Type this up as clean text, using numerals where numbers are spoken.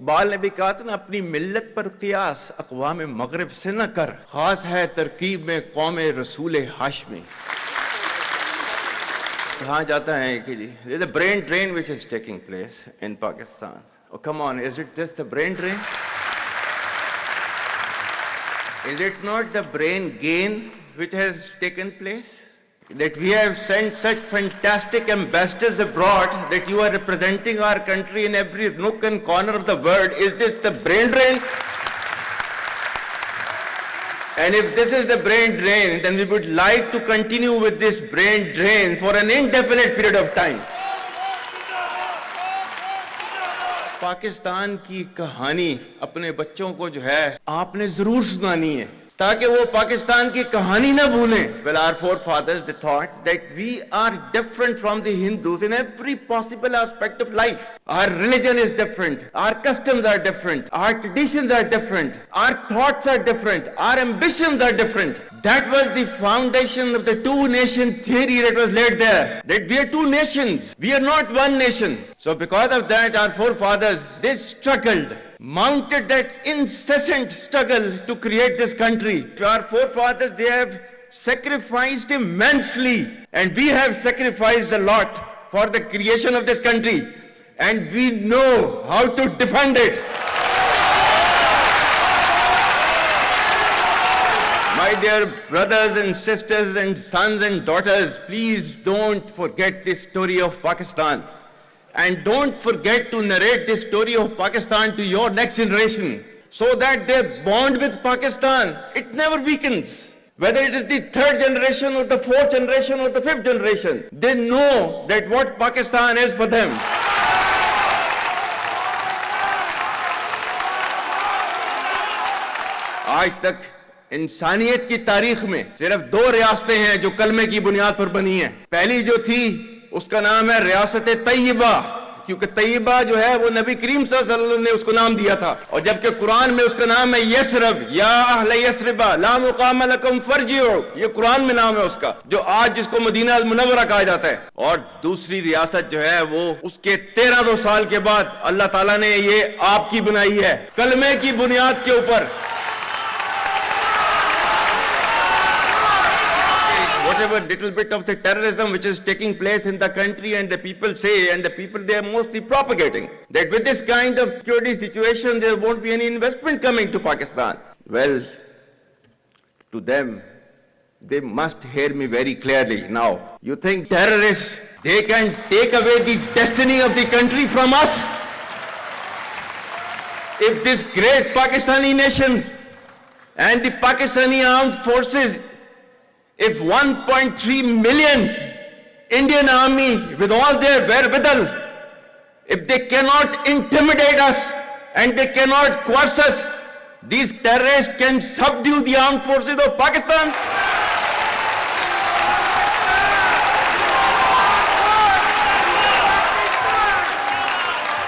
इकबाल ने भी कहा था ना, अपनी मिल्लत पर कियास अक़वाम मगरिब से न कर, खास है तरकीब में कौम रसूल हाशमी। कहा जाता है कि जी there's a brain drain which is taking place in Pakistan. Oh, come on, is it just the brain drain? Is it not the brain gain which has taken place? That we have sent such fantastic ambassadors abroad that you are representing our country in every nook and corner of the world. Is this the brain drain? And if this is the brain drain, then we would like to continue with this brain drain for an indefinite period of time. Pakistan की कहानी अपने बच्चों को जो है आपने जरूर सुनानी है, ताकि वो पाकिस्तान की कहानी ना भूलें. Well, our forefathers, they thought that we are different from the Hindus in every possible aspect of life. Our religion is different, our customs are different, our traditions are different, our thoughts are different, our ambitions are different. That was the foundation of the two-nation theory that was laid there. That we are two nations, we are not one nation. So because of that, our forefathers, they struggled, mounted that incessant struggle to create this country. Our forefathers, they have sacrificed immensely, and we have sacrificed a lot for the creation of this country, and we know how to defend it. My dear brothers and sisters and sons and daughters, please don't forget this story of Pakistan. And don't forget to narrate this story of Pakistan to your next generation, so that their bond with Pakistan, it never weakens. Whether it is the third generation or the fourth generation or the fifth generation, they know that what Pakistan is for them. आज तक इंसानियत की तारीख में सिर्फ दो रियासतें हैं जो कलमे की बुनियाद पर बनी हैं. पहली जो थी उसका नाम है रियासत तैयबा, क्योंकि तैयबा जो है वो नबी करीम सल्लल्लाहु अलैहि वसल्लम ने उसको नाम दिया था, और जबकि कुरान में उसका नाम है यसरब, या अहले यसरिबा ला मुकाम लकुम फरजिउ, ये कुरान में नाम है उसका, जो आज जिसको मदीना अल मुनव्वरा कहा जाता है. और दूसरी रियासत जो है वो उसके 1300 साल के बाद अल्लाह ताला ने ये आपकी बनाई है, कलमे की बुनियाद के ऊपर. Whatever little bit of the terrorism which is taking place in the country, and the people say, and the people they are mostly propagating, that with this kind of security situation there won't be any investment coming to Pakistan. Well, to them, they must hear me very clearly now. You think terrorists, they can take away the destiny of the country from us? If this great Pakistani nation and the Pakistani armed forces, if 1.3 million Indian army with all their wherewithal, if they cannot intimidate us and they cannot coerce us, these terrorists can subdue the armed forces of Pakistan.